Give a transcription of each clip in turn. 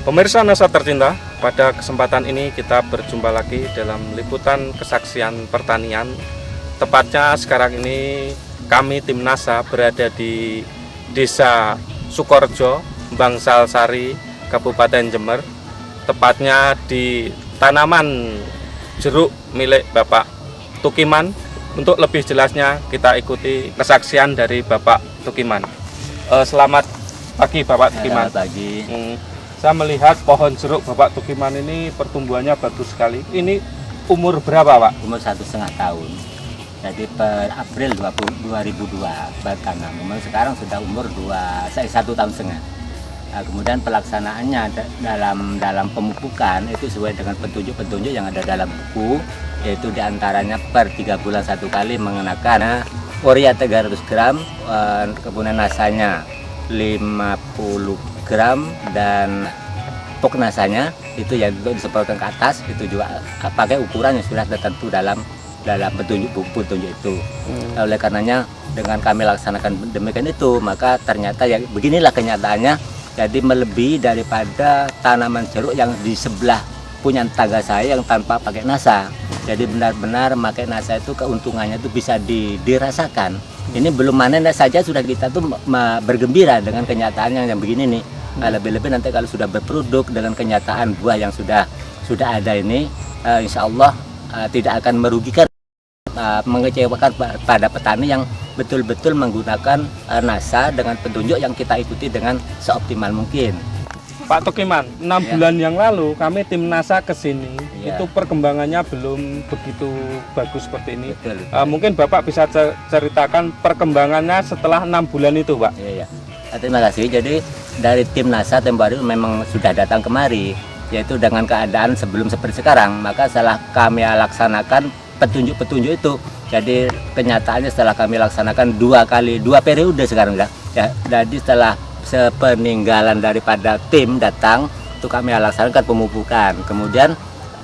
Pemirsa Nasa tercinta, pada kesempatan ini kita berjumpa lagi dalam liputan kesaksian pertanian. Tepatnya sekarang ini kami tim NASA berada di Desa Sukorejo, Bangsal Sari, Kabupaten Jember. Tepatnya di tanaman jeruk milik Bapak Tukiman. Untuk lebih jelasnya kita ikuti kesaksian dari Bapak Tukiman. Selamat pagi Bapak Tukiman. Selamat pagi. Saya melihat pohon jeruk Bapak Tukiman ini pertumbuhannya bagus sekali. Ini umur berapa Pak? Umur 1,5 tahun. Jadi per April 2002 bertanam. Sekarang sudah umur 1,5 tahun. Nah, kemudian pelaksanaannya dalam pemupukan itu sesuai dengan petunjuk-petunjuk yang ada dalam buku, yaitu diantaranya per 3 bulan 1 kali mengenakan urea 300 gram, kemudian nasanya 50 gram dan pok nasanya itu yang untuk disemprotkan ke atas itu juga pakai ukuran yang sudah tertentu dalam petunjuk itu. Oleh karenanya dengan kami laksanakan demikian itu, maka ternyata ya beginilah kenyataannya. Jadi melebihi daripada tanaman jeruk yang di sebelah punya tangga saya yang tanpa pakai nasa. Jadi benar-benar pakai nasa itu keuntungannya itu bisa dirasakan. Ini belum panen saja sudah kita tuh bergembira dengan kenyataan yang begini nih. Lebih-lebih nanti kalau sudah berproduk dengan kenyataan buah yang sudah ada ini, insya Allah tidak akan merugikan, mengecewakan pada petani yang betul-betul menggunakan nasa dengan petunjuk yang kita ikuti dengan seoptimal mungkin. Pak Tukiman, 6 bulan yang lalu kami tim NASA ke sini, itu perkembangannya belum begitu bagus seperti ini. Betul. Mungkin Bapak bisa ceritakan perkembangannya setelah 6 bulan itu Pak. Iya. Terima kasih. Jadi dari tim NASA tempoh hari memang sudah datang kemari, yaitu dengan keadaan sebelum seperti sekarang. Maka setelah kami laksanakan petunjuk-petunjuk itu, jadi kenyataannya setelah kami laksanakan 2 periode sekarang ya. Jadi setelah sepeninggalan daripada tim datang, itu kami laksanakan pemupukan. Kemudian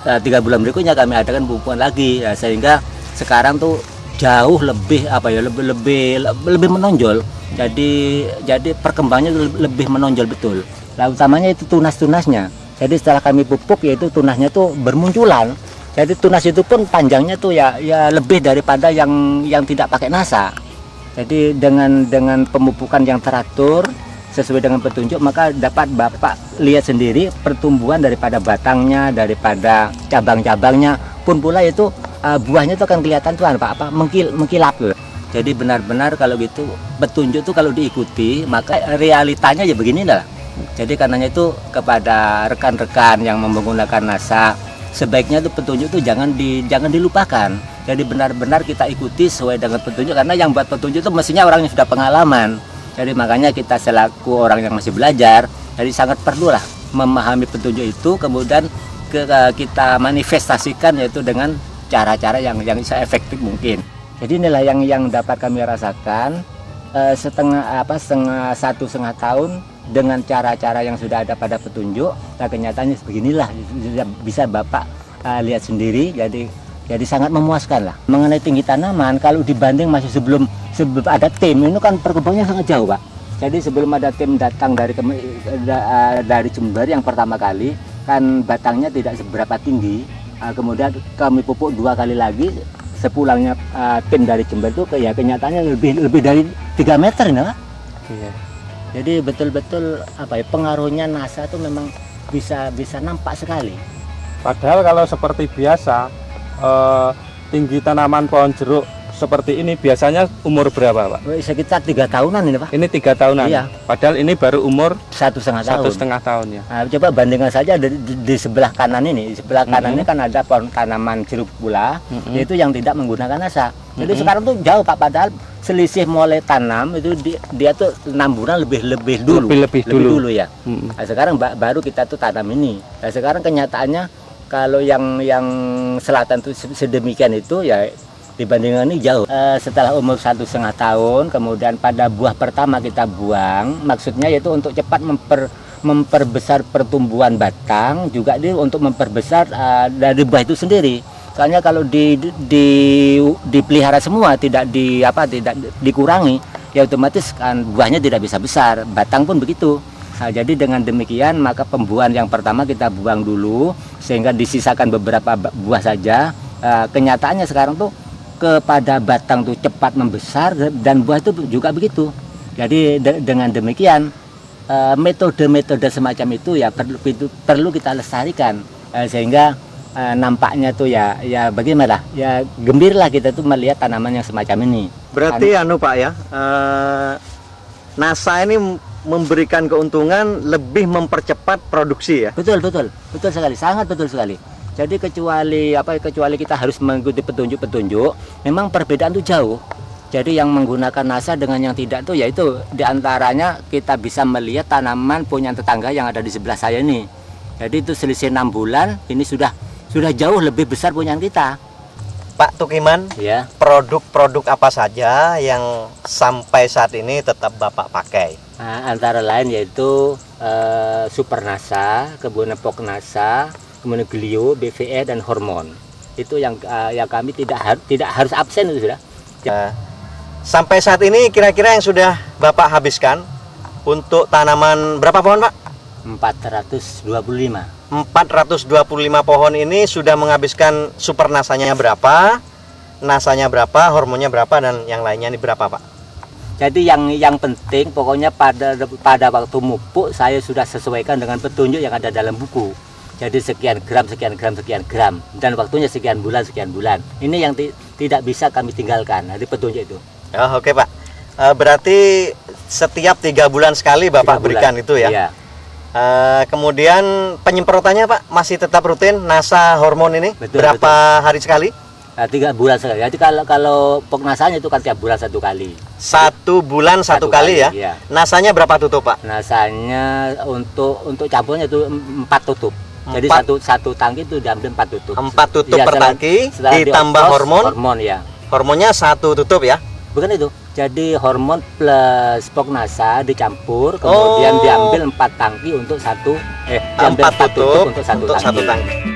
3 bulan berikutnya kami adakan pemupukan lagi, ya, sehingga sekarang tuh jauh lebih lebih menonjol. Jadi perkembangannya lebih menonjol betul. Nah, utamanya itu tunas-tunasnya. Jadi setelah kami pupuk yaitu tunasnya tuh bermunculan. Jadi tunas itu pun panjangnya tuh ya lebih daripada yang tidak pakai nasa. Jadi dengan pemupukan yang teratur sesuai dengan petunjuk, maka dapat Bapak lihat sendiri pertumbuhan daripada batangnya, daripada cabang-cabangnya pun pula itu buahnya itu akan kelihatan tuh mengkilap tuh. Jadi benar-benar kalau gitu petunjuk tuh kalau diikuti maka realitanya ya begini lah. Jadi karenanya itu kepada rekan-rekan yang menggunakan nasa, sebaiknya itu petunjuk itu jangan dilupakan. Jadi benar-benar kita ikuti sesuai dengan petunjuk, karena yang buat petunjuk itu mestinya orang yang sudah pengalaman. Jadi makanya kita selaku orang yang masih belajar, jadi sangat perlulah memahami petunjuk itu, kemudian kita manifestasikan yaitu dengan cara-cara yang efektif mungkin. Jadi inilah yang dapat kami rasakan setengah 1,5 tahun dengan cara-cara yang sudah ada pada petunjuk. Nah, kenyataannya beginilah, bisa Bapak lihat sendiri. Jadi sangat memuaskan lah. Mengenai tinggi tanaman, kalau dibanding masih sebelum ada tim, ini kan perkembangannya sangat jauh Pak. Jadi sebelum ada tim datang dari Jember yang pertama kali, kan batangnya tidak seberapa tinggi. Kemudian kami pupuk 2 kali lagi. Sepulangnya tim dari Jember itu kenyataannya lebih dari 3 meter nih Pak. Iya. Jadi betul-betul pengaruhnya nasa itu memang bisa nampak sekali. Padahal kalau seperti biasa tinggi tanaman pohon jeruk seperti ini biasanya umur berapa Pak? Sekitar 3 tahunan ini Pak. Ini 3 tahunan. Iya. Padahal ini baru umur 1,5 tahun. 1,5 tahun ya. Nah, coba bandingkan saja di sebelah kanan ini. Di sebelah kanan ini kan ada pohon tanaman jeruk pula, yaitu yang tidak menggunakan nasa. Jadi sekarang tuh jauh Pak, padahal selisih mulai tanam itu dia tuh 6 bulan lebih dulu ya. Nah, sekarang baru kita tuh tanam ini. Nah, sekarang kenyataannya kalau yang selatan tuh sedemikian itu ya dibandingkan ini jauh. Setelah umur 1,5 tahun, kemudian pada buah pertama kita buang, maksudnya yaitu untuk cepat memperbesar pertumbuhan batang, juga dia untuk memperbesar dari buah itu sendiri. Soalnya kalau dipelihara semua, tidak dikurangi, ya otomatis kan buahnya tidak bisa besar. Batang pun begitu. Nah, jadi dengan demikian maka pembuahan yang pertama kita buang dulu sehingga disisakan beberapa buah saja. Kenyataannya sekarang tuh kepada batang tuh cepat membesar dan buah itu juga begitu. Jadi dengan demikian metode-metode semacam itu ya perlu kita lestarikan sehingga nampaknya tuh ya bagaimana ya gembiralah kita tuh melihat tanaman yang semacam ini. Berarti Pak ya, NASA ini memberikan keuntungan lebih mempercepat produksi ya. Betul sekali, sangat betul sekali. Jadi kecuali kita harus mengikuti petunjuk-petunjuk, memang perbedaan itu jauh. Jadi yang menggunakan NASA dengan yang tidak tuh yaitu diantaranya kita bisa melihat tanaman punya tetangga yang ada di sebelah saya ini. Jadi itu selisih 6 bulan, ini sudah jauh lebih besar punya kita. Pak Tukiman, Ya. produk-produk apa saja yang sampai saat ini tetap Bapak pakai? Nah, antara lain yaitu Super NASA, kemudian Pok NASA, kemudian Glio, BVE dan hormon. Itu yang kami tidak harus absen itu sudah. Sampai saat ini kira-kira yang sudah Bapak habiskan untuk tanaman berapa pohon Pak? 425. 425 pohon ini sudah menghabiskan super nasanya berapa, nasanya berapa, hormonnya berapa, dan yang lainnya ini berapa Pak? Jadi yang penting pokoknya pada waktu mupuk saya sudah sesuaikan dengan petunjuk yang ada dalam buku. Jadi sekian gram dan waktunya sekian bulan. Ini yang tidak bisa kami tinggalkan dari petunjuk itu. Oh, oke Pak. Berarti setiap 3 bulan sekali Bapak berikan itu ya? Iya. Kemudian penyemprotannya Pak masih tetap rutin NASA hormon ini? Berapa hari sekali? 3 bulan sekali. Jadi kalau Pok nasanya itu kan tiap bulan 1 kali. 1 bulan 1 kali ya? Iya. Nasanya berapa tutup Pak? Nasanya untuk campurnya itu 4 tutup. Jadi satu tangki itu diambil 4 tutup. 4 tutup Iya, per tangki ditambah hormon ya. Hormonnya 1 tutup ya? Bukan itu. Jadi hormon plus Pok NASA dicampur, kemudian diambil 4 tangki untuk 4 tutup untuk 1 tangki.